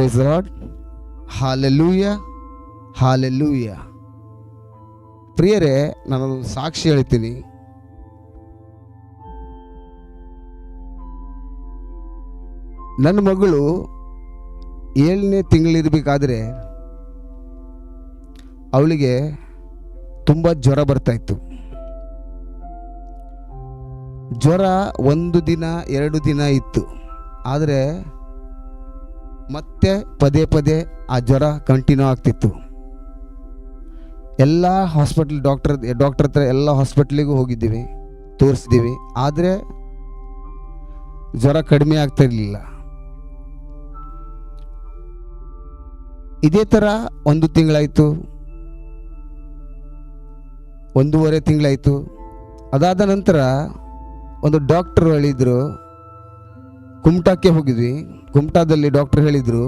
Price lord. Hallelujah, hallelujah. ಪ್ರಿಯರೇ, ನಾನು ಸಾಕ್ಷಿ ಹೇಳ್ತೀನಿ. ನನ್ನ ಮಗಳು 7ನೇ ತಿಂಗಳಿರಬೇಕಾದ್ರೆ ಅವಳಿಗೆ ತುಂಬ ಜ್ವರ ಬರ್ತಾಯಿತ್ತು. ಜ್ವರ 1 ದಿನ 2 ದಿನ ಇತ್ತು, ಆದರೆ ಮತ್ತೆ ಪದೇ ಪದೇ ಆ ಜ್ವರ ಕಂಟಿನ್ಯೂ ಆಗ್ತಿತ್ತು. ಎಲ್ಲ ಡಾಕ್ಟರ್ ಹತ್ರ ಎಲ್ಲ ಹಾಸ್ಪಿಟ್ಲಿಗೂ ಹೋಗಿದ್ದೀವಿ, ತೋರಿಸಿದ್ದೀವಿ, ಆದರೆ ಜ್ವರ ಕಡಿಮೆ ಆಗ್ತಾ ಇರಲಿಲ್ಲ. ಇದೇ ಥರ 1 ತಿಂಗಳಾಯಿತು, 1.5 ತಿಂಗಳಾಯಿತು. ಅದಾದ ನಂತರ ಒಂದು ಡಾಕ್ಟರ್ ಹೇಳಿದರು, ಕುಮಟಾಕ್ಕೆ ಹೋಗಿದ್ವಿ. ಕುಮಟಾದಲ್ಲಿ ಡಾಕ್ಟರ್ ಹೇಳಿದರು,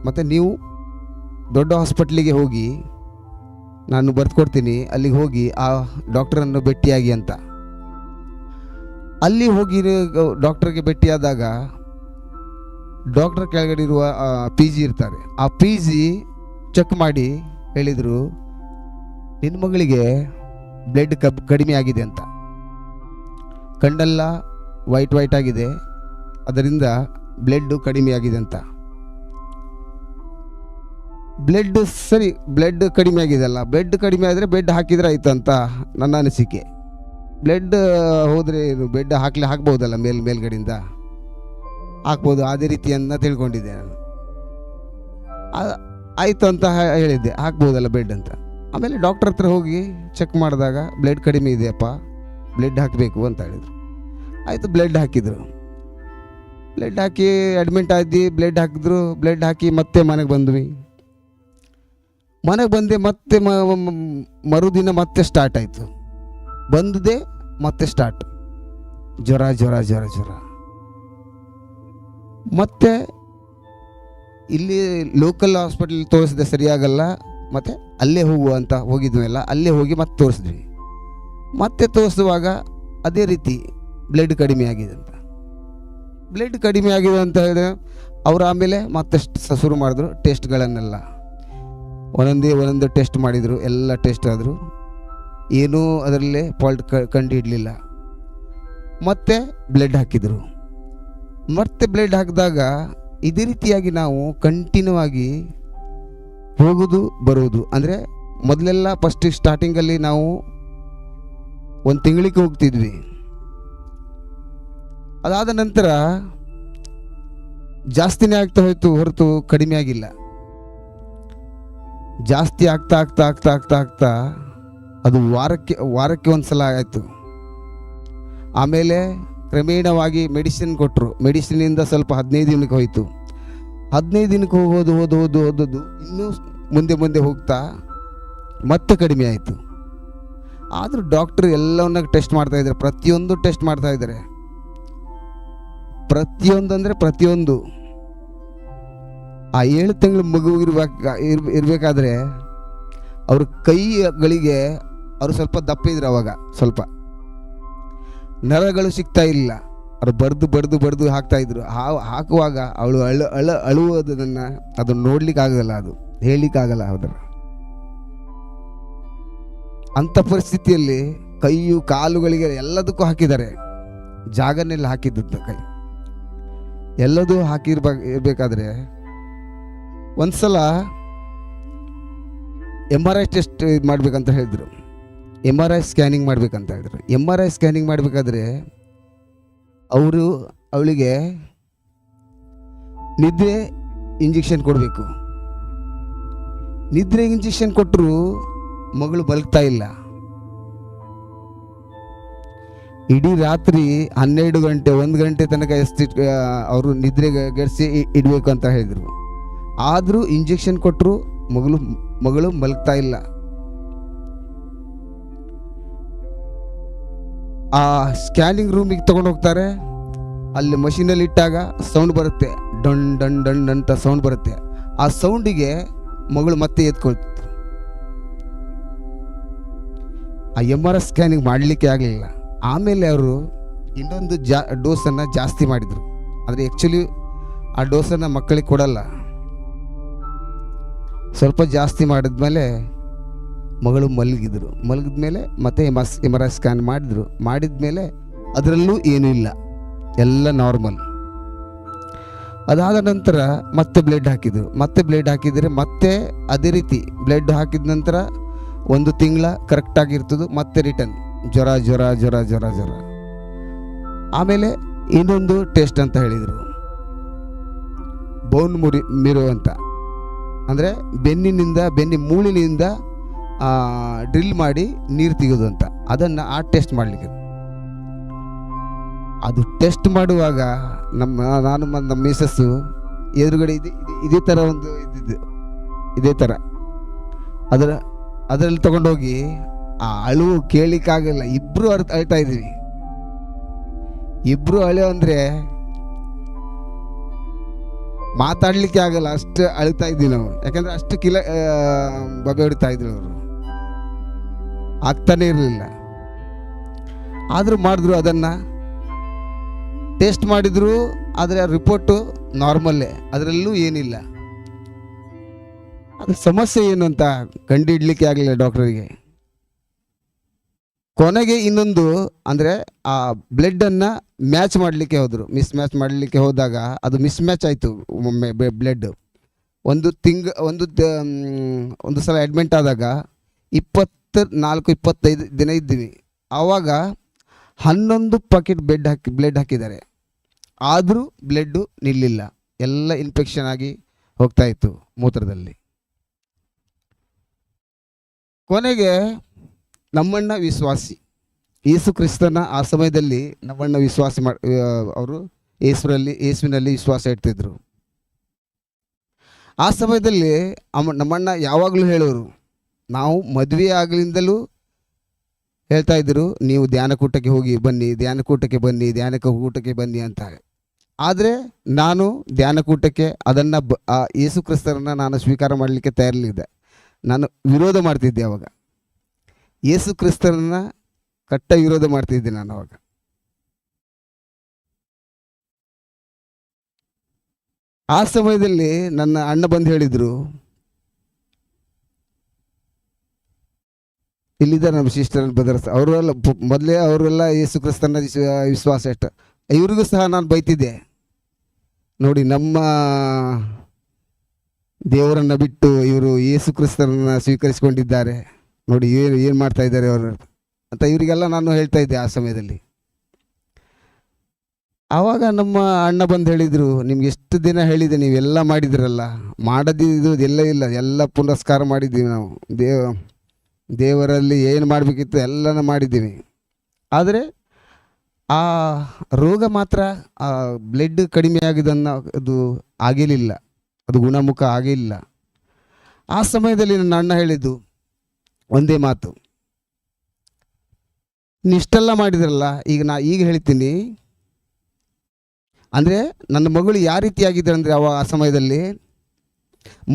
ಮತ್ತು ನೀವು ದೊಡ್ಡ ಹಾಸ್ಪಿಟ್ಲಿಗೆ ಹೋಗಿ, ನಾನು ಬರ್ದುಕೊಡ್ತೀನಿ, ಅಲ್ಲಿಗೆ ಹೋಗಿ ಆ ಡಾಕ್ಟರನ್ನು ಭೇಟಿಯಾಗಿ ಅಂತ. ಅಲ್ಲಿ ಹೋಗಿ ಡಾಕ್ಟರ್ಗೆ ಭೇಟಿಯಾದಾಗ ಡಾಕ್ಟರ್ ಕೆಳಗಡೆ ಇರುವ PG ಇರ್ತಾರೆ. ಆ PG ಚೆಕ್ ಮಾಡಿ ಹೇಳಿದರು, ನಿನ್ನ ಮಗಳಿಗೆ ಬ್ಲಡ್ ಕಡಿಮೆ ಆಗಿದೆ ಅಂತ. ಕಣ್ಣೆಲ್ಲ ವೈಟ್ ಆಗಿದೆ, ಅದರಿಂದ ಬ್ಲಡ್ ಕಡಿಮೆ ಆಗಿದೆ ಅಂತ. ಬ್ಲಡ್ ಕಡಿಮೆ ಆಗಿದೆಲ್ಲ, ಬ್ಲಡ್ ಕಡಿಮೆ ಆದರೆ ಬೆಡ್ ಹಾಕಿದರೆ ಆಯಿತು ಅಂತ ನನ್ನ ಅನಿಸಿಕೆ. ಬ್ಲಡ್ ಹೋದರೆ ಬೆಡ್ ಹಾಕ್ಬೋದಲ್ಲ, ಮೇಲ್ಗಡೆಯಿಂದ ಹಾಕ್ಬೋದು, ಅದೇ ರೀತಿಯನ್ನು ತಿಳ್ಕೊಂಡಿದ್ದೆ ನಾನು. ಆಯಿತು ಅಂತ ಹೇಳಿದ್ದೆ, ಹಾಕ್ಬೋದಲ್ಲ ಬೆಡ್ ಅಂತ. ಆಮೇಲೆ ಡಾಕ್ಟರ್ ಹತ್ರ ಹೋಗಿ ಚೆಕ್ ಮಾಡಿದಾಗ ಬ್ಲಡ್ ಕಡಿಮೆ ಇದೆಯಪ್ಪ, ಬ್ಲಡ್ ಹಾಕಬೇಕು ಅಂತ ಹೇಳಿದರು. ಆಯಿತು, ಬ್ಲಡ್ ಹಾಕಿದರು. ಬ್ಲಡ್ ಹಾಕಿ ಅಡ್ಮಿಂಟ್ ಆದ್ವಿ, ಬ್ಲಡ್ ಹಾಕಿದ್ರು. ಬ್ಲಡ್ ಹಾಕಿ ಮತ್ತೆ ಮನೆಗೆ ಬಂದ್ವಿ. ಮನೆಗೆ ಬಂದೆ, ಮತ್ತೆ ಮರುದಿನ ಮತ್ತೆ ಸ್ಟಾರ್ಟ್ ಆಯಿತು. ಬಂದದೆ ಮತ್ತೆ ಸ್ಟಾರ್ಟ್, ಜ್ವರ. ಮತ್ತೆ ಇಲ್ಲಿ ಲೋಕಲ್ ಹಾಸ್ಪಿಟಲ್ ತೋರಿಸಿದೆ, ಸರಿಯಾಗಲ್ಲ, ಮತ್ತು ಅಲ್ಲೇ ಹೋಗುವ ಅಂತ ಹೋಗಿದ್ವಲ್ಲ, ಅಲ್ಲೇ ಹೋಗಿ ಮತ್ತೆ ತೋರಿಸಿದ್ವಿ. ಮತ್ತೆ ತೋರಿಸುವಾಗ ಅದೇ ರೀತಿ ಬ್ಲಡ್ ಕಡಿಮೆ ಆಗಿದೆ ಅಂತ ಹೇಳಿದ್ರೆ ಅವರು ಆಮೇಲೆ ಮತ್ತೆ ಶುರು ಮಾಡಿದ್ರು ಟೆಸ್ಟ್ಗಳನ್ನೆಲ್ಲ. ಒಂದೊಂದೇ ಟೆಸ್ಟ್ ಮಾಡಿದರು, ಎಲ್ಲ ಟೆಸ್ಟ್ ಆದರು, ಏನೂ ಅದರಲ್ಲೇ ಫಾಲ್ಟ್ ಕಂಡು ಹಿಡಲಿಲ್ಲ. ಮತ್ತೆ ಬ್ಲಡ್ ಹಾಕಿದರು. ಮತ್ತೆ ಬ್ಲಡ್ ಹಾಕಿದಾಗ ಇದೇ ರೀತಿಯಾಗಿ ನಾವು ಕಂಟಿನ್ಯೂ ಆಗಿ ಹೋಗೋದು ಬರೋದು. ಅಂದರೆ ಮೊದಲೆಲ್ಲ ಸ್ಟಾರ್ಟಿಂಗಲ್ಲಿ ನಾವು 1 ತಿಂಗಳಿಗೆ ಹೋಗ್ತಿದ್ವಿ. ಅದಾದ ನಂತರ ಜಾಸ್ತಿನೇ ಆಗ್ತಾ ಹೋಯ್ತು ಹೊರತು ಕಡಿಮೆ ಆಗಿಲ್ಲ. ಜಾಸ್ತಿ ಆಗ್ತಾ ಅದು ವಾರಕ್ಕೆ 1 ಸಲ ಆಯಿತು. ಆಮೇಲೆ ಕ್ರಮೇಣವಾಗಿ ಮೆಡಿಸಿನ್ ಕೊಟ್ಟರು. ಮೆಡಿಸಿನಿಂದ ಸ್ವಲ್ಪ 15 ದಿನಕ್ಕೆ ಹೋಯಿತು. 15 ದಿನಕ್ಕೆ ಹೋದದ್ದು ಇನ್ನೂ ಮುಂದೆ ಹೋಗ್ತಾ ಮತ್ತೆ ಕಡಿಮೆ ಆಯಿತು. ಆದರೂ ಡಾಕ್ಟ್ರು ಎಲ್ಲವನ್ನ ಟೆಸ್ಟ್ ಮಾಡ್ತಾಯಿದ್ದಾರೆ, ಪ್ರತಿಯೊಂದು ಟೆಸ್ಟ್ ಮಾಡ್ತಾಯಿದ್ದಾರೆ. ಪ್ರತಿಯೊಂದು ಆ 7 ತಿಂಗಳ ಮಗು ಇರಬೇಕಾದ್ರೆ ಅವ್ರ ಕೈಗಳಿಗೆ ಅವರು ಸ್ವಲ್ಪ ದಪ್ಪ ಇದ್ರು. ಅವಾಗ ಸ್ವಲ್ಪ ನರಗಳು ಸಿಗ್ತಾ ಇಲ್ಲ. ಅವ್ರು ಬಡ್ದು ಹಾಕ್ತಾಯಿದ್ರು. ಹಾಕುವಾಗ ಅವಳು ಅಳುವುದನ್ನು ಅದನ್ನು ನೋಡ್ಲಿಕ್ಕಾಗಲ್ಲ, ಅದು ಹೇಳಲಿಕ್ಕಾಗಲ್ಲ. ಅದರ ಅಂಥ ಪರಿಸ್ಥಿತಿಯಲ್ಲಿ ಕೈಯು ಕಾಲುಗಳಿಗೆ ಎಲ್ಲದಕ್ಕೂ ಹಾಕಿದ್ದಾರೆ. ಜಾಗನೆಲ್ಲ ಹಾಕಿದ್ದು ಕೈ ಎಲ್ಲದೂ ಇರಬೇಕಾದ್ರೆ ಒಂದ್ಸಲ MRI ಟೆಸ್ಟ್ ಮಾಡಬೇಕಂತ ಹೇಳಿದರು. MRI ಸ್ಕ್ಯಾನಿಂಗ್ ಮಾಡಬೇಕಂತ ಹೇಳಿದ್ರು. MRI ಸ್ಕ್ಯಾನಿಂಗ್ ಮಾಡಬೇಕಾದ್ರೆ ಅವಳಿಗೆ ನಿದ್ರೆ ಇಂಜೆಕ್ಷನ್ ಕೊಡಬೇಕು. ನಿದ್ರೆ ಇಂಜೆಕ್ಷನ್ ಕೊಟ್ಟರು ಮಗಳು ಬದುಕ್ತಾ ಇಲ್ಲ. ಇಡೀ ರಾತ್ರಿ 12 ಗಂಟೆ 1 ಗಂಟೆ ತನಕ ಅವರು ನಿದ್ರೆಗೆಡಿಸಿ ಇಡಬೇಕು ಅಂತ ಹೇಳಿದರು. ಆದರೂ ಇಂಜೆಕ್ಷನ್ ಕೊಟ್ಟರು ಮಗಳು ಮಲಗ್ತಾ ಇಲ್ಲ. ಆ ಸ್ಕ್ಯಾನಿಂಗ್ ರೂಮಿಗೆ ತಗೊಂಡು ಹೋಗ್ತಾರೆ. ಅಲ್ಲಿ ಮಷೀನಲ್ಲಿ ಇಟ್ಟಾಗ ಸೌಂಡ್ ಬರುತ್ತೆ, ಡಣ್ ಡಣ್ ಡಣ್ ಅಂತ ಸೌಂಡ್ ಬರುತ್ತೆ. ಆ ಸೌಂಡಿಗೆ ಮಗಳು ಮತ್ತೆ ಎತ್ಕೊಳ್ತು. ಆ MRI ಸ್ಕ್ಯಾನಿಂಗ್ ಮಾಡಲಿಕ್ಕೆ ಆಗಲಿಲ್ಲ. ಆಮೇಲೆ ಅವರು ಇನ್ನೊಂದು ಡೋಸನ್ನು ಜಾಸ್ತಿ ಮಾಡಿದರು. ಆದರೆ ಆ್ಯಕ್ಚುಲಿ ಆ ಡೋಸನ್ನು ಮಕ್ಕಳಿಗೆ ಕೊಡಲ್ಲ. ಸ್ವಲ್ಪ ಜಾಸ್ತಿ ಮಾಡಿದ್ಮೇಲೆ ಮಗಳು ಮಲಗಿದ್ಮೇಲೆ ಮತ್ತೆ ಎಮ್ ಆರ್ ಐ ಸ್ಕ್ಯಾನ್ ಮಾಡಿದ್ಮೇಲೆ ಅದರಲ್ಲೂ ಏನೂ ಇಲ್ಲ, ಎಲ್ಲ ನಾರ್ಮಲ್. ಅದಾದ ನಂತರ ಮತ್ತೆ ಬ್ಲಡ್ ಹಾಕಿದರೆ ಮತ್ತೆ ಅದೇ ರೀತಿ ಬ್ಲಡ್ ಹಾಕಿದ ನಂತರ 1 ತಿಂಗಳ ಕರೆಕ್ಟಾಗಿರ್ತದೆ, ಮತ್ತೆ ರಿಟರ್ನ್ ಜ್ವರ. ಆಮೇಲೆ ಇನ್ನೊಂದು ಟೆಸ್ಟ್ ಅಂತ ಹೇಳಿದರು, ಬೋನ್ ಮಿರೋ ಅಂತ, ಅಂದರೆ ಬೆನ್ನಿ ಮೂಳಿನಿಂದ ಡ್ರಿಲ್ ಮಾಡಿ ನೀರು ತೆಗೆದು ಅಂತ, ಆ ಟೆಸ್ಟ್ ಮಾಡಲಿಕ್ಕೆ. ಅದು ಟೆಸ್ಟ್ ಮಾಡುವಾಗ ನಾನು ನಮ್ಮ ಮಿಸಸ್ಸು ಎದುರುಗಡೆ ಇದೇ ಥರ ಒಂದು ಇದೇ ಥರ ಅದರಲ್ಲಿ ತಗೊಂಡೋಗಿ ಆ ಅಳುವು ಕೇಳಲಿಕ್ಕಾಗಲ್ಲ. ಇಬ್ಬರು ಅಳ್ತಾ ಇದ್ದೀವಿ. ಇಬ್ಬರು ಅಳು ಅಂದರೆ ಮಾತಾಡಲಿಕ್ಕೆ ಆಗಲ್ಲ, ಅಷ್ಟು ಅಳ್ತಾ ಇದ್ವಿ ನಾವು. ಯಾಕಂದರೆ ಅಷ್ಟು ಬಗೆ ಹೊಡಿತಾ ಇದ್ರು ಅವರು, ಆಗ್ತಾನೆ ಇರಲಿಲ್ಲ. ಆದರೂ ಮಾಡಿದ್ರು, ಅದನ್ನು ಟೆಸ್ಟ್ ಮಾಡಿದ್ರು, ಆದರೆ ರಿಪೋರ್ಟು ನಾರ್ಮಲ್ಲೇ, ಅದರಲ್ಲೂ ಏನಿಲ್ಲ. ಅದು ಸಮಸ್ಯೆ ಏನು ಅಂತ ಕಂಡುಹಿಡ್ಲಿಕ್ಕೆ ಆಗಲಿಲ್ಲ ಡಾಕ್ಟರಿಗೆ. ಕೊನೆಗೆ ಇನ್ನೊಂದು ಅಂದರೆ ಆ ಬ್ಲಡ್ಡನ್ನು ಮ್ಯಾಚ್ ಮಾಡಲಿಕ್ಕೆ ಹೋದರು. ಮ್ಯಾಚ್ ಮಾಡಲಿಕ್ಕೆ ಹೋದಾಗ ಅದು ಮ್ಯಾಚ್ ಆಯಿತು. ಒಮ್ಮೆ ಬ್ಲಡ್ ಒಂದು ಸಲ ಅಡ್ಮಿಂಟ್ ಆದಾಗ 24-25 ದಿನ ಇದ್ದೀವಿ. ಆವಾಗ 11 ಪಾಕೆಟ್ ಬ್ಲಡ್ ಹಾಕಿದ್ದಾರೆ. ಆದರೂ ಬ್ಲಡ್ಡು ನಿಲ್ಲಿಲ್ಲ, ಎಲ್ಲ ಇನ್ಫೆಕ್ಷನ್ ಆಗಿ ಹೋಗ್ತಾ ಇತ್ತು ಮೂತ್ರದಲ್ಲಿ. ಕೊನೆಗೆ ನಮ್ಮಣ್ಣ ವಿಶ್ವಾಸಿ, ಯೇಸು ಕ್ರಿಸ್ತನ ಆ ಸಮಯದಲ್ಲಿ ನಮ್ಮಣ್ಣ ವಿಶ್ವಾಸ ಅವರು ಯೇಸುವಿನಲ್ಲಿ ವಿಶ್ವಾಸ ಇಡ್ತಿದ್ರು. ಆ ಸಮಯದಲ್ಲಿ ನಮ್ಮಣ್ಣ ಯಾವಾಗಲೂ ಹೇಳೋರು, ನಾವು ಮದುವೆ ಆಗಲಿಂದಲೂ ಹೇಳ್ತಾ ಇದ್ದರು, ನೀವು ಧ್ಯಾನಕೂಟಕ್ಕೆ ಬನ್ನಿ ಅಂತ. ಆದರೆ ನಾನು ಧ್ಯಾನಕೂಟಕ್ಕೆ ಯೇಸು ಕ್ರಿಸ್ತರನ್ನು ನಾನು ಸ್ವೀಕಾರ ಮಾಡಲಿಕ್ಕೆ ತಯಾರಿಲ್ಲ. ನಾನು ವಿರೋಧ ಮಾಡ್ತಿದ್ದೆ ಅವಾಗ, ಯೇಸು ಕ್ರಿಸ್ತರನ್ನು ಕಟ್ಟ ವಿರೋಧ ಮಾಡ್ತಿದ್ದೆ ನಾನು ಅವಾಗ. ಆ ಸಮಯದಲ್ಲಿ ನನ್ನ ಅಣ್ಣ ಬಂದು ಹೇಳಿದರು, ಇಲ್ಲಿದ್ದಾರೆ ನಮ್ಮ ಸಿಸ್ಟರ್ ಬ್ರದರ್ಸ್, ಅವರೆಲ್ಲ ಯೇಸು ಕ್ರಿಸ್ತನ ವಿಶ್ವಾಸ ಇಷ್ಟ. ಇವ್ರಿಗೂ ಸಹ ನಾನು ಬೈತಿದ್ದೆ, ನೋಡಿ ನಮ್ಮ ದೇವರನ್ನು ಬಿಟ್ಟು ಇವರು ಯೇಸು ಕ್ರಿಸ್ತರನ್ನು ಸ್ವೀಕರಿಸಿಕೊಂಡಿದ್ದಾರೆ, ನೋಡಿ ಏನು ಮಾಡ್ತಾ ಇದ್ದಾರೆ ಅವರು ಅಂತ ಇವರಿಗೆಲ್ಲ ನಾನು ಹೇಳ್ತಾ ಇದ್ದೆ ಆ ಸಮಯದಲ್ಲಿ. ಆವಾಗ ನಮ್ಮ ಅಣ್ಣ ಬಂದು ಹೇಳಿದರು, ನಿಮ್ಗೆ ಎಷ್ಟು ದಿನ ಹೇಳಿದೆ, ನೀವೆಲ್ಲ ಮಾಡಿದ್ರಲ್ಲ, ಮಾಡದಿದ್ದು ಎಲ್ಲ ಪುನಸ್ಕಾರ ಮಾಡಿದ್ದೀವಿ ನಾವು, ದೇವರಲ್ಲಿ ಏನು ಮಾಡಬೇಕಿತ್ತು ಎಲ್ಲನೂ ಮಾಡಿದ್ದೀವಿ. ಆದರೆ ಆ ರೋಗ ಮಾತ್ರ, ಆ ಬ್ಲಡ್ ಕಡಿಮೆ ಆಗಿದ್ದನ್ನು ಅದು ಆಗಿರಲಿಲ್ಲ, ಅದು ಗುಣಮುಖ ಆಗಿಲ್ಲ. ಆ ಸಮಯದಲ್ಲಿ ನನ್ನ ಅಣ್ಣ ಹೇಳಿದ್ದು ಒಂದೇ ಮಾತು, ಇಷ್ಟೆಲ್ಲ ಮಾಡಿದ್ರಲ್ಲ, ಈಗ ಹೇಳ್ತೀನಿ. ಅಂದರೆ ನನ್ನ ಮಗಳು ಯಾವ ರೀತಿಯಾಗಿದ್ದರೆ ಅಂದರೆ, ಆ ಸಮಯದಲ್ಲಿ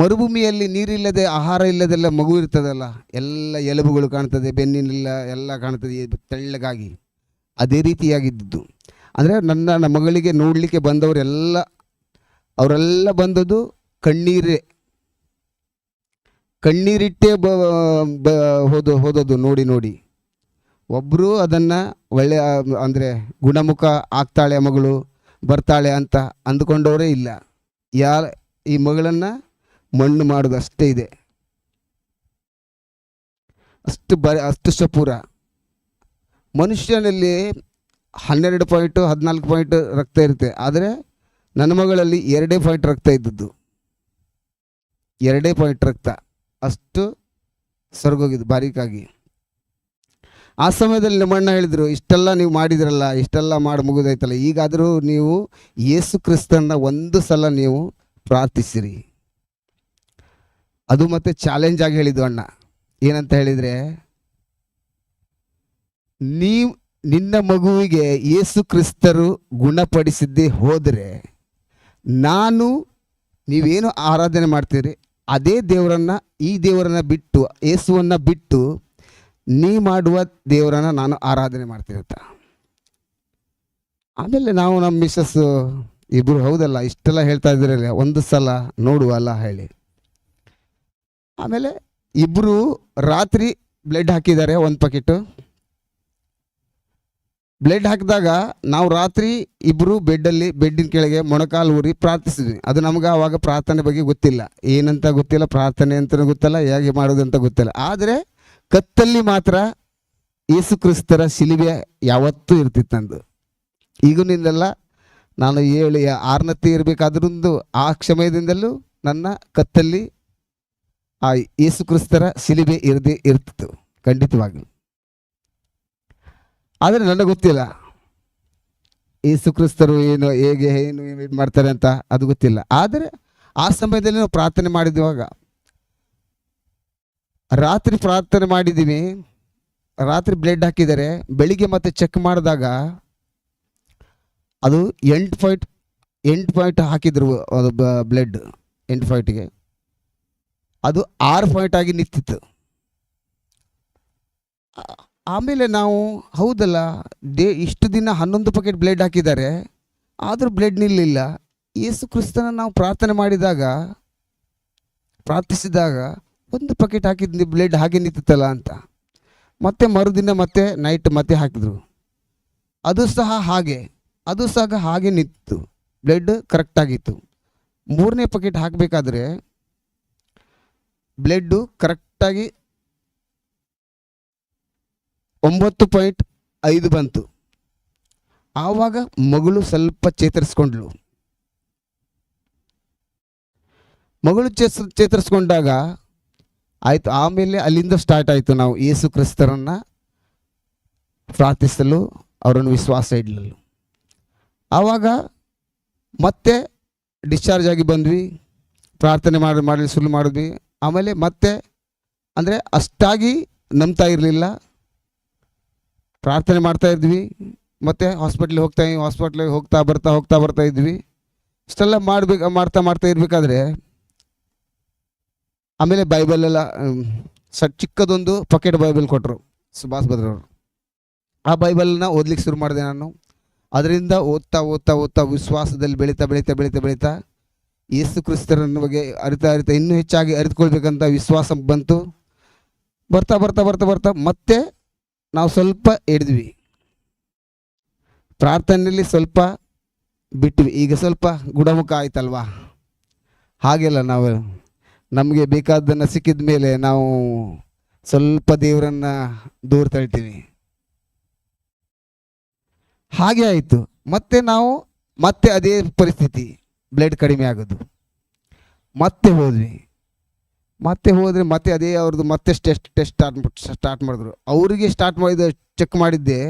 ಮರುಭೂಮಿಯಲ್ಲಿ ನೀರಿಲ್ಲದೆ ಆಹಾರ ಇಲ್ಲದೆಲ್ಲ ಮಗು ಇರ್ತದಲ್ಲ, ಎಲ್ಲ ಎಲುಬುಗಳು ಕಾಣ್ತದೆ, ಬೆನ್ನಿನೆಲ್ಲ ಎಲ್ಲ ಕಾಣ್ತದೆ ತೆಳ್ಳಗಾಗಿ, ಅದೇ ರೀತಿಯಾಗಿದ್ದು. ಅಂದರೆ ನನ್ನ ಮಗಳಿಗೆ ನೋಡಲಿಕ್ಕೆ ಅವರೆಲ್ಲ ಬಂದದ್ದು ಕಣ್ಣೀರಿಟ್ಟೇ ಹೋದದ್ದು ನೋಡಿ. ಒಬ್ಬರು ಅದನ್ನು ಒಳ್ಳೆಯ ಅಂದರೆ ಗುಣಮುಖ ಆಗ್ತಾಳೆ ಮಗಳು, ಬರ್ತಾಳೆ ಅಂತ ಅಂದುಕೊಂಡವರೇ ಇಲ್ಲ. ಈ ಮಗಳನ್ನು ಮಣ್ಣು ಮಾಡೋದು ಅಷ್ಟೇ ಇದೆ, ಅಷ್ಟು ಸಪೂರ. ಮನುಷ್ಯನಲ್ಲಿ 12 ಪಾಯಿಂಟ್ 14 ಪಾಯಿಂಟ್ ರಕ್ತ ಇರುತ್ತೆ, ಆದರೆ ನನ್ನ ಮಗಳಲ್ಲಿ 2 ಪಾಯಿಂಟ್ ರಕ್ತ ಇದ್ದದ್ದು, 2 ಪಾಯಿಂಟ್ ರಕ್ತ, ಅಷ್ಟು ಸೊರಗೋಗಿದ್ದು ಬಾರೀಕಾಗಿ. ಆ ಸಮಯದಲ್ಲಿ ನಮ್ಮಣ್ಣ ಹೇಳಿದರು, ಇಷ್ಟೆಲ್ಲ ನೀವು ಮಾಡಿದ್ರಲ್ಲ, ಇಷ್ಟೆಲ್ಲ ಮಾಡಿ ಮುಗಿದೈತಲ್ಲ, ಈಗಾದರೂ ನೀವು ಯೇಸು ಕ್ರಿಸ್ತನ ಒಂದು ಸಲ ನೀವು ಪ್ರಾರ್ಥಿಸಿರಿ. ಅದು ಮತ್ತೆ ಚಾಲೆಂಜ್ ಆಗಿ ಹೇಳಿದ್ದು ಅಣ್ಣ. ಏನಂತ ಹೇಳಿದರೆ, ನಿನ್ನ ಮಗುವಿಗೆ ಯೇಸು ಕ್ರಿಸ್ತರು ಗುಣಪಡಿಸಿದ್ದೇ ಹೋದರೆ, ನೀವೇನು ಆರಾಧನೆ ಮಾಡ್ತೀರಿ ಅದೇ ಈ ದೇವರನ್ನು ಬಿಟ್ಟು, ಯೇಸುವನ್ನು ಬಿಟ್ಟು ನೀ ಮಾಡುವ ದೇವರನ್ನು ನಾನು ಆರಾಧನೆ ಮಾಡ್ತೀರಂತ. ಆಮೇಲೆ ನಮ್ಮ ಮಿಸ್ಸಸ್ ಇಬ್ಬರು, ಹೌದಲ್ಲ ಇಷ್ಟೆಲ್ಲ ಹೇಳ್ತಾ ಇದ್ರಲ್ಲ, ಒಂದು ಸಲ ನೋಡುವಲ್ಲ ಹೇಳಿ ಆಮೇಲೆ ಇಬ್ಬರು ರಾತ್ರಿ ಬ್ಲಡ್ ಹಾಕಿದ್ದಾರೆ, ಒಂದು ಪ್ಯಾಕೆಟು ಬ್ಲಡ್ ಹಾಕಿದಾಗ ನಾವು ರಾತ್ರಿ ಇಬ್ಬರು ಬೆಡ್ಡಿನ ಕೆಳಗೆ ಮೊಣಕಾಲು ಊರಿ ಪ್ರಾರ್ಥಿಸಿದ್ವಿ. ಅದು ನಮ್ಗೆ ಆವಾಗ ಪ್ರಾರ್ಥನೆ ಬಗ್ಗೆ ಗೊತ್ತಿಲ್ಲ, ಏನಂತ ಗೊತ್ತಿಲ್ಲ, ಪ್ರಾರ್ಥನೆ ಅಂತ ಗೊತ್ತಿಲ್ಲ, ಹೇಗೆ ಮಾಡೋದು ಅಂತ ಗೊತ್ತಿಲ್ಲ. ಆದರೆ ಕತ್ತಲ್ಲಿ ಮಾತ್ರ ಯೇಸು ಕ್ರಿಸ್ತರ ಶಿಲುಬೆ ಯಾವತ್ತೂ ಇರ್ತಿತ್ತು ನಂದು. ಈಗಿನಿಂದೆಲ್ಲ ನಾನು 6 ಇರಬೇಕಾದ್ರೂ ಆ ಸಮಯದಿಂದಲೂ ನನ್ನ ಕತ್ತಲ್ಲಿ ಆ ಯೇಸು ಕ್ರಿಸ್ತರ ಶಿಲುಬೆ ಇರ್ತಿತ್ತು ಖಂಡಿತವಾಗಿ. ಆದರೆ ನನಗೆ ಗೊತ್ತಿಲ್ಲ ಯೇಸು ಕ್ರಿಸ್ತರು ಹೇಗೆ ಏನು ಇದು ಮಾಡ್ತಾರೆ ಅಂತ, ಅದು ಗೊತ್ತಿಲ್ಲ. ಆದರೆ ಆ ಸಮಯದಲ್ಲಿ ನಾವು ಪ್ರಾರ್ಥನೆ ಮಾಡಿದ್ವಾಗ, ರಾತ್ರಿ ಪ್ರಾರ್ಥನೆ ಮಾಡಿದ್ದೀವಿ, ರಾತ್ರಿ ಬ್ಲಡ್ ಹಾಕಿದ್ದಾರೆ. ಬೆಳಿಗ್ಗೆ ಮತ್ತೆ ಚೆಕ್ ಮಾಡಿದಾಗ ಅದು 8 ಪಾಯಿಂಟ್ ಹಾಕಿದ್ರು, ಅದು ಬ್ಲಡ್ 8 ಪಾಯಿಂಟ್ಗೆ ಅದು 6 ಪಾಯಿಂಟ್ ಆಗಿ ನಿಂತಿತ್ತು. ಆಮೇಲೆ ನಾವು ಹೌದಲ್ಲ, ಇಷ್ಟು ದಿನ 11 ಪ್ಯಾಕೆಟ್ ಬ್ಲಡ್ ಹಾಕಿದ್ದಾರೆ, ಆದರೂ ಬ್ಲಡ್ ನಿಲ್ಲಿಲ್ಲ. ಯೇಸು ಕ್ರಿಸ್ತನ ನಾವು ಪ್ರಾರ್ಥಿಸಿದಾಗ 1 ಪ್ಯಾಕೆಟ್ ಹಾಕಿದ್ದು ಬ್ಲಡ್ ಹಾಗೆ ನಿಂತಿತ್ತಲ್ಲ ಅಂತ. ಮತ್ತೆ ಮರುದಿನ ಮತ್ತೆ ನೈಟ್ ಮತ್ತೆ ಹಾಕಿದ್ರು, ಅದು ಸಹ ಹಾಗೆ ನಿಂತು ಬ್ಲಡ್ ಕರೆಕ್ಟಾಗಿತ್ತು. 3ನೇ ಪ್ಯಾಕೆಟ್ ಹಾಕಬೇಕಾದ್ರೆ ಬ್ಲಡ್ಡು ಕರೆಕ್ಟಾಗಿ 9.5 ಬಂತು. ಆವಾಗ ಮಗಳು ಸ್ವಲ್ಪ ಚೇತರಿಸ್ಕೊಂಡ್ಳು. ಮಗಳು ಚೇತರಿಸ್ಕೊಂಡಾಗ ಆಯಿತು. ಆಮೇಲೆ ಅಲ್ಲಿಂದ ಸ್ಟಾರ್ಟ್ ಆಯಿತು ನಾವು ಯೇಸು ಕ್ರಿಸ್ತರನ್ನು ಪ್ರಾರ್ಥಿಸಲು, ಅವರನ್ನು ವಿಶ್ವಾಸ ಇಡಲು. ಆವಾಗ ಮತ್ತೆ ಡಿಸ್ಚಾರ್ಜ್ ಆಗಿ ಬಂದ್ವಿ, ಪ್ರಾರ್ಥನೆ ಮಾಡಲು ಶುರು ಮಾಡಿದ್ವಿ. ಆಮೇಲೆ ಮತ್ತೆ ಅಂದರೆ ಅಷ್ಟಾಗಿ ನಂಬ್ತಾ ಇರಲಿಲ್ಲ, ಪ್ರಾರ್ಥನೆ ಮಾಡ್ತಾ ಇದ್ವಿ, ಮತ್ತು ಹಾಸ್ಪಿಟ್ಲಿಗೆ ಹೋಗ್ತಾ ಬರ್ತಾ ಇದ್ವಿ. ಇಷ್ಟೆಲ್ಲ ಮಾಡ್ತಾ ಇರಬೇಕಾದ್ರೆ ಆಮೇಲೆ ಬೈಬಲೆಲ್ಲ ಚಿಕ್ಕದೊಂದು ಪಾಕೆಟ್ ಬೈಬಲ್ ಕೊಟ್ಟರು ಸುಭಾಷ್ ಭದ್ರವರು. ಆ ಬೈಬಲನ್ನ ಓದ್ಲಿಕ್ಕೆ ಶುರು ಮಾಡಿದೆ ನಾನು. ಅದರಿಂದ ಓದ್ತಾ ವಿಶ್ವಾಸದಲ್ಲಿ ಬೆಳೀತಾ ಯೇಸು ಕ್ರಿಸ್ತರನ್ನ ಬಗ್ಗೆ ಅರಿತಾ ಇನ್ನೂ ಹೆಚ್ಚಾಗಿ ಅರಿತುಕೊಳ್ಬೇಕಂತ ವಿಶ್ವಾಸ ಬಂತು. ಬರ್ತಾ ಮತ್ತೆ ನಾವು ಸ್ವಲ್ಪ ಹಿಡಿದ್ವಿ, ಪ್ರಾರ್ಥನೆಯಲ್ಲಿ ಸ್ವಲ್ಪ ಬಿಟ್ವಿ. ಈಗ ಸ್ವಲ್ಪ ಗುಣಮುಖ ಆಯ್ತಲ್ವಾ? ಹಾಗೆಲ್ಲ ನಾವು ನಮಗೆ ಬೇಕಾದ್ದನ್ನು ಸಿಕ್ಕಿದ ಮೇಲೆ ನಾವು ಸ್ವಲ್ಪ ದೇವರನ್ನು ದೂರ ತಳ್ತೀವಿ. ಹಾಗೆ ಆಯಿತು. ಮತ್ತೆ ಅದೇ ಪರಿಸ್ಥಿತಿ, ಬ್ಲಡ್ ಕಡಿಮೆ ಆಗೋದು. ಮತ್ತೆ ಹೋದರೆ ಮತ್ತೆ ಅದೇ ಅವ್ರದ್ದು ಮತ್ತೆ ಟೆಸ್ಟ್ ಸ್ಟಾರ್ಟ್ ಮಾಡಿದ್ರು. ಅವರಿಗೆ ಚೆಕ್ ಮಾಡಿದ್ದೆ,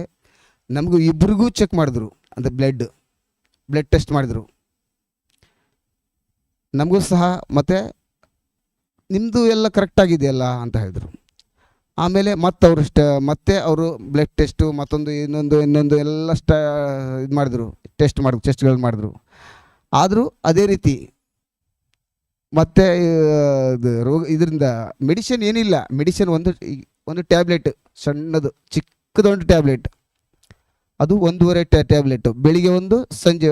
ನಮಗೂ ಇಬ್ಬರಿಗೂ ಚೆಕ್ ಮಾಡಿದ್ರು. ಅಂದರೆ ಬ್ಲಡ್ ಟೆಸ್ಟ್ ಮಾಡಿದರು ನಮಗೂ ಸಹ. ಮತ್ತು ನಿಮ್ಮದು ಎಲ್ಲ ಕರೆಕ್ಟಾಗಿದೆಯಲ್ಲ ಅಂತ ಹೇಳಿದರು. ಆಮೇಲೆ ಮತ್ತೆ ಅವರು ಬ್ಲಡ್ ಟೆಸ್ಟು ಮತ್ತೊಂದು ಇನ್ನೊಂದು ಎಲ್ಲ ಇದು ಮಾಡಿದ್ರು, ಟೆಸ್ಟ್ಗಳು ಮಾಡಿದ್ರು. ಆದರೂ ಅದೇ ರೀತಿ ಮತ್ತೆ ಇದರಿಂದ ಮೆಡಿಸಿನ್ ಏನಿಲ್ಲ. ಮೆಡಿಸಿನ್ ಒಂದು ಟ್ಯಾಬ್ಲೆಟ್, ಸಣ್ಣದು ಚಿಕ್ಕದೊಂದು ಟ್ಯಾಬ್ಲೆಟ್, ಅದು 1.5 ಟ್ಯಾಬ್ಲೆಟು, ಬೆಳಿಗ್ಗೆ ಒಂದು, ಸಂಜೆ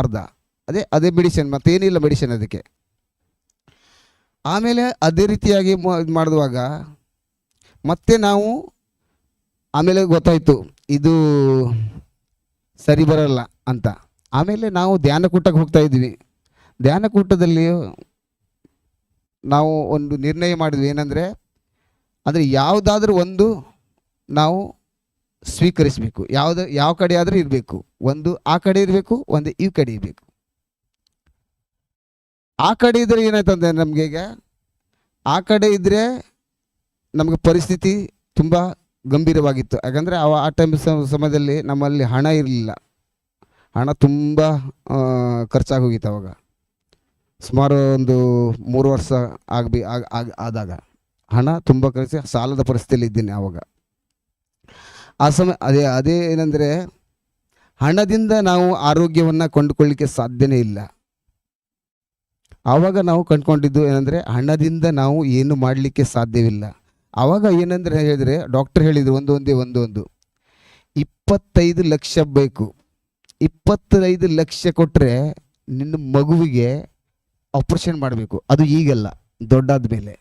ಅರ್ಧ. ಅದೇ ಮೆಡಿಸಿನ್, ಮತ್ತೇನಿಲ್ಲ ಮೆಡಿಸಿನ್ ಅದಕ್ಕೆ. ಆಮೇಲೆ ಅದೇ ರೀತಿಯಾಗಿ ಇದು ಮಾಡಿದುವಾಗ ಮತ್ತೆ ನಾವು ಆಮೇಲೆ ಗೊತ್ತಾಯಿತು ಇದು ಸರಿ ಬರಲ್ಲ ಅಂತ. ಆಮೇಲೆ ನಾವು ಧ್ಯಾನಕೂಟಕ್ಕೆ ಹೋಗ್ತಾ ಇದ್ವಿ. ಧ್ಯಾನಕೂಟದಲ್ಲಿ ನಾವು ಒಂದು ನಿರ್ಣಯ ಮಾಡಿದ್ವಿ, ಏನಂದರೆ ಯಾವುದಾದ್ರೂ ಒಂದು ನಾವು ಸ್ವೀಕರಿಸಬೇಕು. ಯಾವ ಕಡೆ ಆದರೂ ಇರಬೇಕು, ಒಂದು ಆ ಕಡೆ ಇರಬೇಕು, ಒಂದು ಈ ಕಡೆ ಇರಬೇಕು. ಆ ಕಡೆ ಇದ್ದರೆ ಏನಾಯ್ತಂದರೆ ನಮಗೆ, ಈಗ ಆ ಕಡೆ ಇದ್ದರೆ ನಮಗೆ ಪರಿಸ್ಥಿತಿ ತುಂಬ ಗಂಭೀರವಾಗಿತ್ತು. ಯಾಕಂದರೆ ಆ ಟೈಮ್ ಸಮಯದಲ್ಲಿ ನಮ್ಮಲ್ಲಿ ಹಣ ಇರಲಿಲ್ಲ. ಹಣ ತುಂಬ ಖರ್ಚಾಗಿ ಹೋಗಿತ್ತು. ಅವಾಗ ಸುಮಾರು ಒಂದು 3 ವರ್ಷ ಆದಾಗ ಹಣ ತುಂಬ ಖರ್ಚು, ಸಾಲದ ಪರಿಸ್ಥಿತಿಯಲ್ಲಿ ಇದ್ದೀನಿ ಆವಾಗ. ಆ ಸಮಯ ಅದೇ ಏನಂದರೆ, ಹಣದಿಂದ ನಾವು ಆರೋಗ್ಯವನ್ನು ಕೊಂಡುಕೊಳ್ಳಲಿಕ್ಕೆ ಸಾಧ್ಯನೇ ಇಲ್ಲ. ಆವಾಗ ನಾವು ಕಂಡುಕೊಂಡಿದ್ದು ಏನಂದರೆ, ಹಣದಿಂದ ನಾವು ಏನು ಮಾಡಲಿಕ್ಕೆ ಸಾಧ್ಯವಿಲ್ಲ. ಆವಾಗ ಏನಂದರೆ ಹೇಳಿದರೆ, ಡಾಕ್ಟರ್ ಹೇಳಿದರು ಒಂದೊಂದೇ 25 ಲಕ್ಷ ಬೇಕು. 25 ಲಕ್ಷ ಕೊಟ್ಟರೆ ನಿನ್ನ ಮಗುವಿಗೆ ಆಪ್ರೇಷನ್ ಮಾಡಬೇಕು. ಅದು ಈಗಲ್ಲ, ದೊಡ್ಡಾದ ಮೇಲೆ.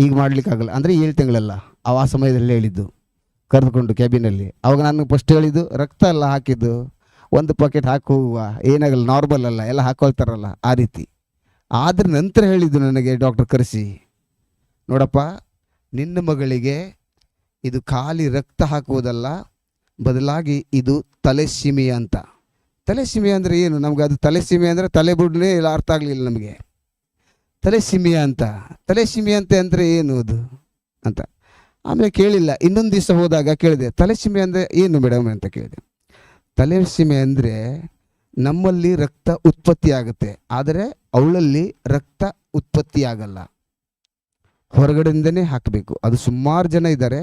ಈಗ ಮಾಡಲಿಕ್ಕಾಗಲ್ಲ. ಅಂದರೆ 7 ತಿಂಗಳಲ್ಲ, ಆ ಸಮಯದಲ್ಲಿ ಹೇಳಿದ್ದು ಕರೆದುಕೊಂಡು ಕ್ಯಾಬಿನಲ್ಲಿ. ಅವಾಗ ನಾನು ಫಸ್ಟ್ ಹೇಳಿದ್ದು ರಕ್ತ ಎಲ್ಲ ಹಾಕಿದ್ದು, ಒಂದು ಪಾಕೆಟ್ ಹಾಕಿ ಹೋಗುವ, ಏನಾಗಲ್ಲ, ನಾರ್ಮಲ್ ಅಲ್ಲ, ಎಲ್ಲ ಹಾಕೊಳ್ತಾರಲ್ಲ ಆ ರೀತಿ. ಆದ್ರೆ ನಂತರ ಹೇಳಿದ್ದು ನನಗೆ ಡಾಕ್ಟರ್ ಕರೆಸಿ, ನೋಡಪ್ಪ, ನಿನ್ನ ಮಗಳಿಗೆ ಇದು ಖಾಲಿ ರಕ್ತ ಹಾಕುವುದಲ್ಲ, ಬದಲಾಗಿ ಇದು ತಲೆಸಿಮೆ ಅಂತ. ತಲೆಸಿಮೆ ಅಂದರೆ ಏನು? ನಮ್ಗೆ ಅದು ತಲೆಸಿಮೆ ಅಂದರೆ ತಲೆ ಬುಡ್ನೇ ಇಲ್ಲ, ಅರ್ಥ ಆಗಲಿಲ್ಲ ನಮಗೆ. ತಲೆಸಿಮೆ ಅಂತ, ತಲೆಸಿಮೆ ಅಂತ ಅಂದರೆ ಏನು ಅದು ಅಂತ. ಆಮೇಲೆ ಕೇಳಿಲ್ಲ. ಇನ್ನೊಂದು ದಿವಸ ಹೋದಾಗ ಕೇಳಿದೆ, ತಲೆಸಿಮೆ ಅಂದರೆ ಏನು ಮೇಡಮ್ ಅಂತ ಕೇಳಿದೆ. ತಲೆಸಿಮೆ ಅಂದರೆ ನಮ್ಮಲ್ಲಿ ರಕ್ತ ಉತ್ಪತ್ತಿ ಆಗುತ್ತೆ, ಆದರೆ ಅವಳಲ್ಲಿ ರಕ್ತ ಉತ್ಪತ್ತಿ ಆಗಲ್ಲ, ಹೊರಗಡೆಯಿಂದನೇ ಹಾಕಬೇಕು. ಅದು ಸುಮಾರು ಜನ ಇದ್ದಾರೆ.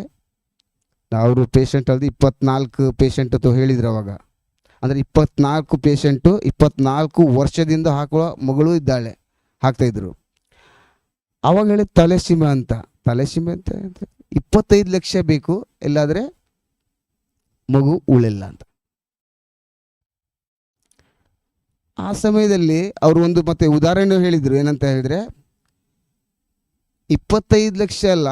ಅವರು ಪೇಷಂಟ್ ಅಲ್ಲಿ 24 ಪೇಷಂಟ್ ಅಂತ ಹೇಳಿದ್ರು ಅವಾಗ. ಅಂದರೆ 24 ಪೇಷಂಟು 24 ವರ್ಷದಿಂದ ಹಾಕುವ ಮಗಳು ಇದ್ದಾಳೆ, ಹಾಕ್ತಾಯಿದ್ರು. ಅವಾಗ ಹೇಳಿ ತಲೆಸಿಮೆ ಅಂತ. ತಲೆಸಿಮೆ ಅಂತ 25 ಲಕ್ಷ ಬೇಕು, ಇಲ್ಲಾದರೆ ಮಗು ಉಳಿಲ್ಲ ಅಂತ. ಆ ಸಮಯದಲ್ಲಿ ಅವರು ಒಂದು ಮತ್ತೆ ಉದಾಹರಣೆ ಹೇಳಿದರು. ಏನಂತ ಹೇಳಿದರೆ, 25 ಲಕ್ಷ ಅಲ್ಲ,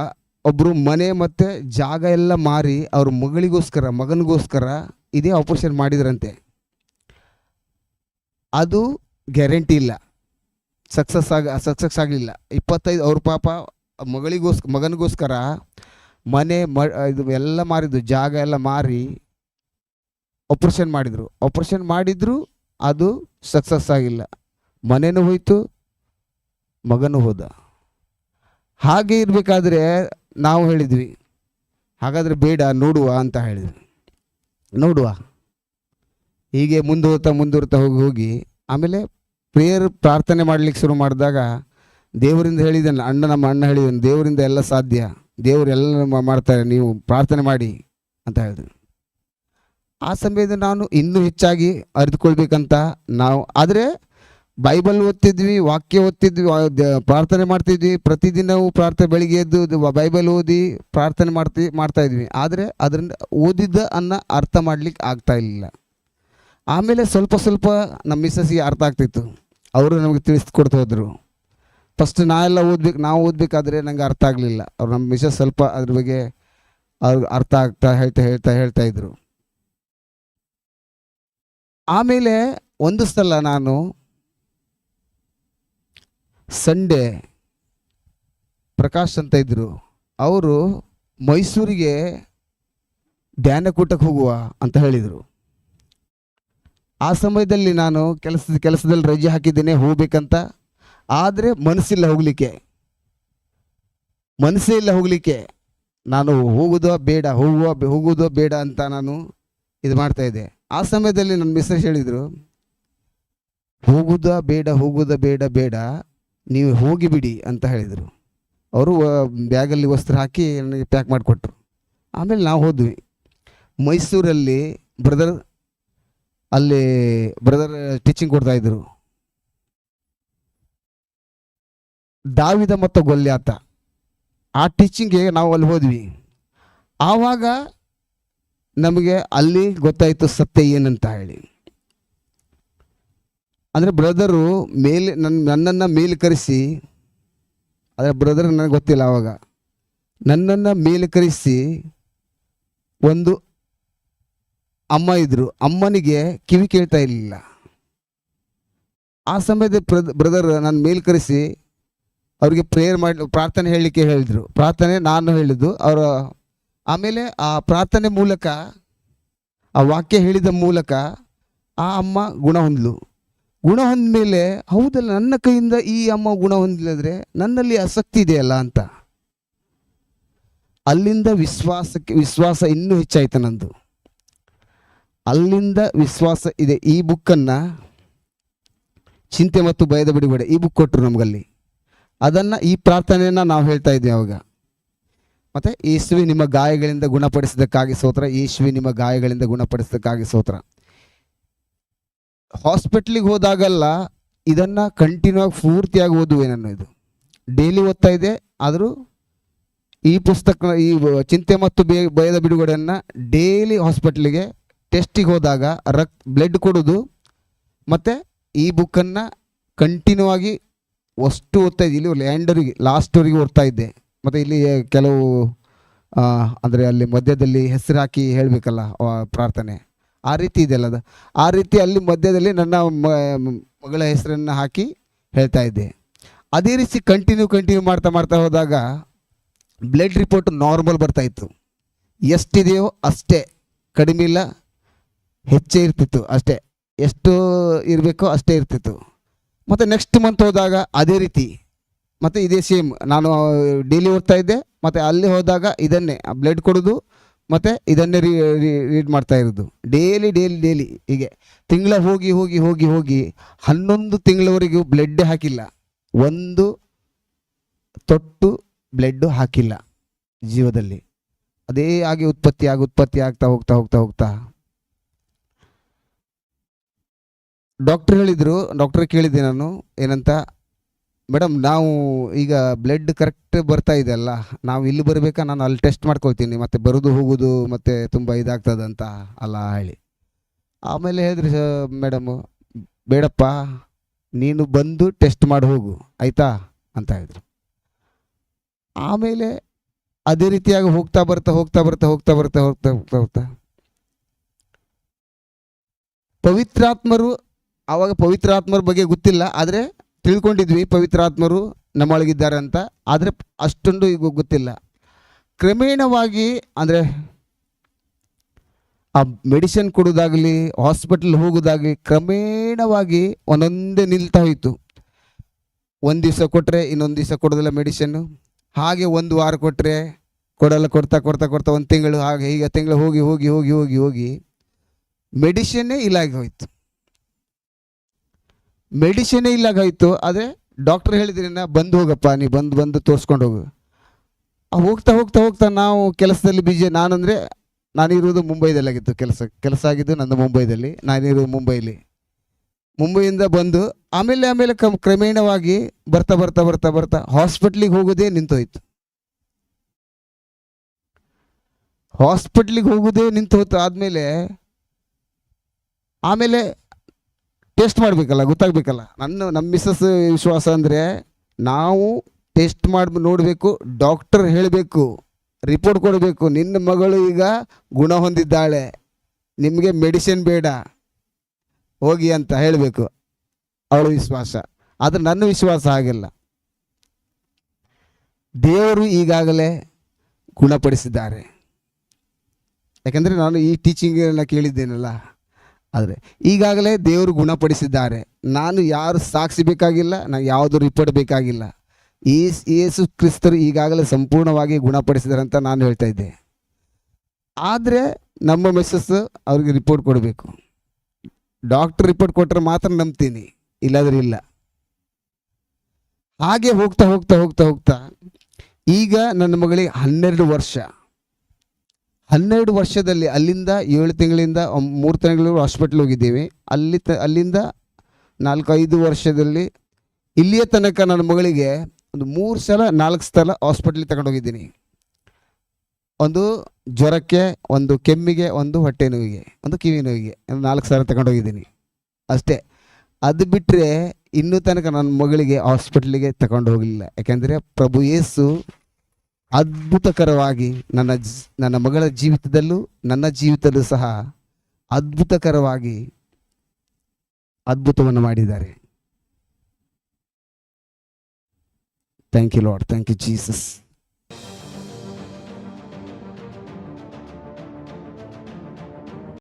ಒಬ್ಬರು ಮನೆ ಮತ್ತು ಜಾಗ ಎಲ್ಲ ಮಾರಿ ಅವ್ರ ಮಗನಿಗೋಸ್ಕರ ಇದೇ ಆಪರೇಷನ್ ಮಾಡಿದ್ರಂತೆ. ಅದು ಗ್ಯಾರಂಟಿ ಇಲ್ಲ, ಸಕ್ಸಸ್ ಆಗಲಿಲ್ಲ. 25 ಅವ್ರ ಪಾಪ ಮಗನಿಗೋಸ್ಕರ ಮನೆ ಇದು ಎಲ್ಲ ಮಾರಿದ್ದು, ಜಾಗ ಎಲ್ಲ ಮಾರಿ ಆಪರೇಷನ್ ಮಾಡಿದ್ರು. ಅದು ಸಕ್ಸಸ್ ಆಗಿಲ್ಲ. ಮನೆನೂ ಹೋಯ್ತು, ಮಗನೂ ಹೋದ. ಹಾಗೆ ಇರಬೇಕಾದ್ರೆ ನಾವು ಹೇಳಿದ್ವಿ, ಹಾಗಾದರೆ ಬೇಡ, ನೋಡುವ ಅಂತ ಹೇಳಿದ್ವಿ. ನೋಡುವ ಹೀಗೆ ಮುಂದುವರ್ತಾ ಹೋಗಿ ಆಮೇಲೆ ಪ್ರಾರ್ಥನೆ ಮಾಡಲಿಕ್ಕೆ ಶುರು ಮಾಡಿದಾಗ ದೇವರಿಂದ ಹೇಳಿದ್ದಾನೆ, ನಮ್ಮ ಅಣ್ಣ ಹೇಳಿದ್ದಾನೆ, ದೇವರಿಂದ ಎಲ್ಲ ಸಾಧ್ಯ, ದೇವರೆಲ್ಲ ಮಾಡ್ತಾರೆ, ನೀವು ಪ್ರಾರ್ಥನೆ ಮಾಡಿ ಅಂತ ಹೇಳಿದ್ರು. ಆ ಸಮಯದಲ್ಲಿ ನಾನು ಇನ್ನೂ ಹೆಚ್ಚಾಗಿ ಅರಿತುಕೊಳ್ಬೇಕಂತ ನಾವು, ಆದರೆ ಬೈಬಲ್ ಓದ್ತಿದ್ವಿ, ವಾಕ್ಯ ಓದ್ತಿದ್ವಿ, ಪ್ರಾರ್ಥನೆ ಮಾಡ್ತಿದ್ವಿ. ಪ್ರತಿದಿನವೂ ಬೆಳಿಗ್ಗೆ ಎದ್ದು ಬೈಬಲ್ ಓದಿ ಪ್ರಾರ್ಥನೆ ಮಾಡ್ತಾ ಇದ್ವಿ. ಆದರೆ ಅದರಿಂದ ಓದಿದ್ದ ಅರ್ಥ ಮಾಡ್ಲಿಕ್ಕೆ ಆಗ್ತಾ ಇರಲಿಲ್ಲ. ಆಮೇಲೆ ಸ್ವಲ್ಪ ನಮ್ಮ ಮಿಸ್ಸಸ್ಸಿಗೆ ಅರ್ಥ ಆಗ್ತಿತ್ತು, ಅವರು ನಮಗೆ ತಿಳಿಸ್ಕೊಡ್ತಾ ಹೋದರು. ಫಸ್ಟ್ ನಾವು ಓದಬೇಕಾದ್ರೆ ನನಗೆ ಅರ್ಥ ಆಗಲಿಲ್ಲ. ಅವ್ರು ನಮ್ಮ ಮಿಸ್ಸಸ್ ಸ್ವಲ್ಪ ಅದ್ರ ಬಗ್ಗೆ ಅವ್ರಿಗೆ ಅರ್ಥ ಆಗ್ತಾ ಹೇಳ್ತಾ ಇದ್ರು. ಆಮೇಲೆ ಒಂದು ಸಲ ನಾನು ಸಂಡೇ ಪ್ರಕಾಶ್ ಅಂತ ಇದ್ದರು, ಅವರು ಮೈಸೂರಿಗೆ ಧ್ಯಾನಕೂಟಕ್ಕೆ ಹೋಗುವ ಅಂತ ಹೇಳಿದರು. ಆ ಸಮಯದಲ್ಲಿ ನಾನು ಕೆಲಸದಲ್ಲಿ ರಜೆ ಹಾಕಿದ್ದೇನೆ ಹೋಗ್ಬೇಕಂತ. ಆದರೆ ಮನಸ್ಸೇ ಇಲ್ಲ ಹೋಗಲಿಕ್ಕೆ. ನಾನು ಹೋಗುವುದೋ ಬೇಡ ಅಂತ ನಾನು ಇದು ಮಾಡ್ತಾಯಿದ್ದೆ. ಆ ಸಮಯದಲ್ಲಿ ನನ್ನ ಮಿಸ್ಸಸ್ ಹೇಳಿದರು, ಹೋಗುವುದ ಬೇಡ, ನೀವು ಹೋಗಿಬಿಡಿ ಅಂತ ಹೇಳಿದರು. ಅವರು ಬ್ಯಾಗಲ್ಲಿ ವಸ್ತ್ರ ಹಾಕಿ ನನಗೆ ಪ್ಯಾಕ್ ಮಾಡಿಕೊಟ್ರು. ಆಮೇಲೆ ನಾವು ಹೋದ್ವಿ. ಮೈಸೂರಲ್ಲಿ ಬ್ರದರ್ ಟೀಚಿಂಗ್ ಕೊಡ್ತಾಯಿದ್ರು, ದಾವಿದ ಮತ್ತು ಗೊಲ್ಯಾತ. ಆ ಟೀಚಿಂಗ್ಗೆ ನಾವು ಅಲ್ಲಿ ಹೋದ್ವಿ. ಆವಾಗ ನಮಗೆ ಅಲ್ಲಿ ಗೊತ್ತಾಯಿತು ಸತ್ಯ ಏನಂತ ಹೇಳಿ. ಅಂದರೆ ಬ್ರದರು ನನ್ನನ್ನು ಮೇಲೆ ಕರೆಸಿ, ಆದರೆ ಬ್ರದರ್ ನನಗೆ ಗೊತ್ತಿಲ್ಲ ಆವಾಗ, ನನ್ನನ್ನು ಮೇಲೆ ಕರೆಸಿ ಒಂದು ಅಮ್ಮ ಇದ್ದರು, ಅಮ್ಮನಿಗೆ ಕಿವಿ ಕೇಳ್ತಾ ಇರಲಿಲ್ಲ. ಆ ಸಮಯದ ಬ್ರದರ್ ನನ್ನ ಮೇಲೆ ಕರೆಸಿ ಅವ್ರಿಗೆ ಪ್ರಾರ್ಥನೆ ಹೇಳಲಿಕ್ಕೆ ಹೇಳಿದರು. ಪ್ರಾರ್ಥನೆ ನಾನು ಹೇಳಿದ್ದು ಅವರು. ಆಮೇಲೆ ಆ ಪ್ರಾರ್ಥನೆ ಮೂಲಕ, ಆ ವಾಕ್ಯ ಹೇಳಿದ ಮೂಲಕ ಆ ಅಮ್ಮ ಗುಣ ಹೊಂದ ಮೇಲೆ, ಹೌದಲ್ಲ, ನನ್ನ ಕೈಯಿಂದ ಈ ಅಮ್ಮ ಗುಣ ಹೊಂದಿಲ್ಲದ್ರೆ ನನ್ನಲ್ಲಿ ಆಸಕ್ತಿ ಇದೆಯಲ್ಲ ಅಂತ ಅಲ್ಲಿಂದ ವಿಶ್ವಾಸ ಇನ್ನೂ ಹೆಚ್ಚಾಯ್ತು ನಂದು. ಅಲ್ಲಿಂದ ವಿಶ್ವಾಸ ಇದೆ. ಈ ಬುಕ್ಕನ್ನು ಚಿಂತೆ ಮತ್ತು ಭಯದ ಬಿಡುಗಡೆ ಈ ಬುಕ್ ಕೊಟ್ಟರು ನಮಗಲ್ಲಿ. ಅದನ್ನು, ಈ ಪ್ರಾರ್ಥನೆಯನ್ನು ನಾವು ಹೇಳ್ತಾ ಇದ್ವಿ ಅವಾಗ. ಮತ್ತು ಯೇಸುವೆ ನಿಮ್ಮ ಗಾಯಗಳಿಂದ ಗುಣಪಡಿಸಿದ್ದಕ್ಕಾಗಿ ಸ್ತೋತ್ರ, ಯೇಸುವೆ ನಿಮ್ಮ ಗಾಯಗಳಿಂದ ಗುಣಪಡಿಸಿದ್ದಕ್ಕಾಗಿ ಸ್ತೋತ್ರ. ಹಾಸ್ಪಿಟ್ಲಿಗೆ ಹೋದಾಗಲ್ಲ ಇದನ್ನು ಕಂಟಿನ್ಯೂ ಆಗಿ ಪೂರ್ತಿಯಾಗಿ ಓದುವೆ. ನಾನು ಇದು ಡೈಲಿ ಓದ್ತಾ ಇದ್ದೆ. ಆದರೂ ಈ ಪುಸ್ತಕ, ಈ ಚಿಂತೆ ಮತ್ತು ಭಯದ ಬಿಡುಗಡೆಯನ್ನು ಡೈಲಿ ಹಾಸ್ಪಿಟ್ಲಿಗೆ ಟೆಸ್ಟಿಗೆ ಹೋದಾಗ ಬ್ಲಡ್ ಕೊಡೋದು ಮತ್ತು ಈ ಬುಕ್ಕನ್ನು ಕಂಟಿನ್ಯೂ ಆಗಿ ಅಷ್ಟು ಓದ್ತಾ ಇದ್ದೆ. ಇಲ್ಲಿ ಲ್ಯಾಂಡರಿಗೆ ಲಾಸ್ಟ್ವರೆಗೆ ಓದ್ತಾ ಇದ್ದೆ. ಮತ್ತು ಇಲ್ಲಿ ಕೆಲವು ಅಂದರೆ ಅಲ್ಲಿ ಮಧ್ಯದಲ್ಲಿ ಹೆಸರು ಹಾಕಿ ಹೇಳಬೇಕಲ್ಲ ಪ್ರಾರ್ಥನೆ, ಆ ರೀತಿ ಇದೆಯಲ್ಲ ಅದು, ಆ ರೀತಿ ಅಲ್ಲಿ ಮಧ್ಯದಲ್ಲಿ ನನ್ನ ಮಗಳ ಹೆಸರನ್ನು ಹಾಕಿ ಹೇಳ್ತಾ ಇದ್ದೆ. ಅದೇ ರೀತಿ ಕಂಟಿನ್ಯೂ ಮಾಡ್ತಾ ಮಾಡ್ತಾ ಹೋದಾಗ ಬ್ಲಡ್ ರಿಪೋರ್ಟ್ ನಾರ್ಮಲ್ ಬರ್ತಾಯಿತ್ತು. ಎಷ್ಟಿದೆಯೋ ಅಷ್ಟೇ, ಕಡಿಮೆ ಇಲ್ಲ ಹೆಚ್ಚೇ ಇರ್ತಿತ್ತು, ಅಷ್ಟೇ ಎಷ್ಟು ಇರಬೇಕೋ ಅಷ್ಟೇ ಇರ್ತಿತ್ತು. ಮತ್ತು ನೆಕ್ಸ್ಟ್ ಮಂತ್ ಹೋದಾಗ ಅದೇ ರೀತಿ, ಮತ್ತು ಇದೇ ಸೇಮ್. ನಾನು ಡೈಲಿ ಓದ್ತಾ ಇದ್ದೆ, ಮತ್ತು ಅಲ್ಲಿ ಹೋದಾಗ ಇದನ್ನೇ ಬ್ಲಡ್ ಕೊಡೋದು ಮತ್ತು ಇದನ್ನೇ ರೀಡ್ ಮಾಡ್ತಾ ಇರೋದು ಡೈಲಿ ಹೀಗೆ ತಿಂಗಳ ಹೋಗಿ 11 ತಿಂಗಳವರೆಗೂ ಬ್ಲಡ್ ಹಾಕಿಲ್ಲ, ಒಂದು ತೊಟ್ಟು ಬ್ಲಡ್ ಹಾಕಿಲ್ಲ ಜೀವದಲ್ಲಿ. ಅದೇ ಆಗಿ ಉತ್ಪತ್ತಿ ಆಗ್ತಾ ಹೋಗ್ತಾ ಡಾಕ್ಟ್ರ್ ಹೇಳಿದರು. ಡಾಕ್ಟ್ರ್ ಕೇಳಿದ್ದೆ ನಾನು ಏನಂತ, ಮೇಡಮ್ ನಾವು ಈಗ ಬ್ಲಡ್ ಕರೆಕ್ಟ್ ಬರ್ತಾ ಇದೆ ಅಲ್ಲ, ನಾವು ಇಲ್ಲಿ ಬರಬೇಕಾ, ನಾನು ಅಲ್ಲಿ ಟೆಸ್ಟ್ ಮಾಡ್ಕೊಳ್ತೀನಿ, ಮತ್ತು ಬರೋದು ಹೋಗೋದು ಮತ್ತು ತುಂಬ ಇದಾಗ್ತದಂತ ಅಲ್ಲ ಹೇಳಿ. ಆಮೇಲೆ ಹೇಳಿದ್ರಿ ಮೇಡಮು, ಬೇಡಪ್ಪ ನೀನು ಬಂದು ಟೆಸ್ಟ್ ಮಾಡಿ ಹೋಗು ಆಯಿತಾ ಅಂತ ಹೇಳಿದ್ರು. ಆಮೇಲೆ ಅದೇ ರೀತಿಯಾಗಿ ಹೋಗ್ತಾ ಬರ್ತಾ ಪವಿತ್ರಾತ್ಮರು, ಆವಾಗ ಪವಿತ್ರಾತ್ಮರ ಬಗ್ಗೆ ಗೊತ್ತಿಲ್ಲ, ಆದರೆ ತಿಳ್ಕೊಂಡಿದ್ವಿ ಪವಿತ್ರಾತ್ಮರು ನಮ್ಮೊಳಗಿದ್ದಾರೆ ಅಂತ, ಆದರೆ ಅಷ್ಟೊಂದು ಈಗ ಗೊತ್ತಿಲ್ಲ. ಕ್ರಮೇಣವಾಗಿ ಅಂದರೆ ಆ ಮೆಡಿಸಿನ್ ಕೊಡೋದಾಗಲಿ ಹಾಸ್ಪಿಟಲ್ ಹೋಗೋದಾಗಲಿ ಕ್ರಮೇಣವಾಗಿ ಒಂದೊಂದೇ ನಿಲ್ತಾ ಹೋಯಿತು. ಒಂದು ದಿವಸ ಕೊಟ್ಟರೆ ಇನ್ನೊಂದು ದಿವಸ ಕೊಡೋದಿಲ್ಲ ಮೆಡಿಸಿನ್ನು, ಹಾಗೆ ಒಂದು ವಾರ ಕೊಟ್ಟರೆ ಕೊಡ್ತಾ 1 ತಿಂಗಳು, ಹಾಗೆ ಈಗ ತಿಂಗಳು ಹೋಗಿ ಮೆಡಿಸಿನ್ನೇ ಇಲ್ಲಾಗಿ ಹೋಯಿತು. ಆದರೆ ಡಾಕ್ಟ್ರ್ ಹೇಳಿದ್ರಿ ಬಂದು ಹೋಗಪ್ಪ, ನೀ ಬಂದು ತೋರಿಸ್ಕೊಂಡು ಹೋಗು. ಹೋಗ್ತಾ ನಾವು ಕೆಲಸದಲ್ಲಿ ಬಿಜಿ. ನಾನಿರೋದು ಮುಂಬೈದಲ್ಲಾಗಿತ್ತು, ಕೆಲಸ ಆಗಿದ್ದು ನಂದು ಮುಂಬೈದಲ್ಲಿ, ನಾನಿರೋದು ಮುಂಬೈಯಿಂದ ಬಂದು ಆಮೇಲೆ ಕ್ರಮೇಣವಾಗಿ ಬರ್ತಾ ಹಾಸ್ಪಿಟ್ಲಿಗೆ ಹೋಗೋದೇ ನಿಂತೋಯ್ತು. ಆದಮೇಲೆ ಟೆಸ್ಟ್ ಮಾಡಬೇಕಲ್ಲ, ಗೊತ್ತಾಗಬೇಕಲ್ಲ. ನಮ್ಮ ಮಿಸ್ಸಸ್ ವಿಶ್ವಾಸ ಅಂದರೆ ನಾವು ಟೆಸ್ಟ್ ಮಾಡಿ ನೋಡಬೇಕು, ಡಾಕ್ಟರ್ ಹೇಳಬೇಕು, ರಿಪೋರ್ಟ್ ಕೊಡಬೇಕು, ನಿನ್ನ ಮಗಳು ಈಗ ಗುಣ ಹೊಂದಿದ್ದಾಳೆ, ನಿಮಗೆ ಮೆಡಿಸಿನ್ ಬೇಡ ಹೋಗಿ ಅಂತ ಹೇಳಬೇಕು, ಅವಳ ವಿಶ್ವಾಸ. ಆದರೆ ನನ್ನ ವಿಶ್ವಾಸ ಹಾಗಿಲ್ಲ. ದೇವರು ಈಗಾಗಲೇ ಗುಣಪಡಿಸಿದ್ದಾರೆ. ಯಾಕಂದರೆ ನಾನು ಈ ಟೀಚಿಂಗನ್ನು ಕೇಳಿದ್ದೇನಲ್ಲ, ಆದರೆ ಈಗಾಗಲೇ ದೇವರು ಗುಣಪಡಿಸಿದ್ದಾರೆ. ನಾನು ಯಾರು ಸಾಕ್ಷಿ ಬೇಕಾಗಿಲ್ಲ, ನಾನು ಯಾವುದು ರಿಪೋರ್ಟ್ ಬೇಕಾಗಿಲ್ಲ. ಯೇಸು ಕ್ರಿಸ್ತರು ಈಗಾಗಲೇ ಸಂಪೂರ್ಣವಾಗಿ ಗುಣಪಡಿಸಿದ್ದಾರೆ ಅಂತ ನಾನು ಹೇಳ್ತಾ ಇದ್ದೆ. ಆದರೆ ನಮ್ಮ ಮಿಸ್ಸಸ್ ಅವ್ರಿಗೆ ರಿಪೋರ್ಟ್ ಕೊಡಬೇಕು. ಡಾಕ್ಟರ್ ರಿಪೋರ್ಟ್ ಕೊಟ್ಟರೆ ಮಾತ್ರ ನಂಬ್ತೀನಿ, ಇಲ್ಲಾದ್ರೆ ಇಲ್ಲ. ಹಾಗೆ ಹೋಗ್ತಾ ಈಗ ನನ್ನ ಮಗಳಿಗೆ 12 ವರ್ಷ. 12 ವರ್ಷದಲ್ಲಿ ಅಲ್ಲಿಂದ 7 ತಿಂಗಳಿಂದ 3 ತಿಂಗಳು ಹಾಸ್ಪಿಟ್ಲ್ ಹೋಗಿದ್ದೀವಿ. ಅಲ್ಲಿಂದ 4-5 ವರ್ಷದಲ್ಲಿ ಇಲ್ಲಿಯ ತನಕ ನನ್ನ ಮಗಳಿಗೆ ಒಂದು 3-4 ಸಲ ಹಾಸ್ಪಿಟ್ಲಿಗೆ ತಗೊಂಡೋಗಿದ್ದೀನಿ. ಒಂದು ಜ್ವರಕ್ಕೆ, ಒಂದು ಕೆಮ್ಮಿಗೆ, ಒಂದು ಹೊಟ್ಟೆ ನೋವಿಗೆ, ಒಂದು ಕಿವಿ ನೋವಿಗೆ, 4 ಸಲ ತಗೊಂಡೋಗಿದ್ದೀನಿ ಅಷ್ಟೇ. ಅದು ಬಿಟ್ಟರೆ ಇನ್ನೂ ತನಕ ನನ್ನ ಮಗಳಿಗೆ ಹಾಸ್ಪಿಟ್ಲಿಗೆ ತಗೊಂಡು ಹೋಗಲಿಲ್ಲ. ಯಾಕೆಂದರೆ ಪ್ರಭು ಯೇಸು ಅದ್ಭುತಕರವಾಗಿ ನನ್ನ ಮಗಳ ಜೀವಿತದಲ್ಲೂ ನನ್ನ ಜೀವಿತದಲ್ಲೂ ಸಹ ಅದ್ಭುತವನ್ನು ಮಾಡಿದ್ದಾರೆ. Thank you lord, thank you Jesus.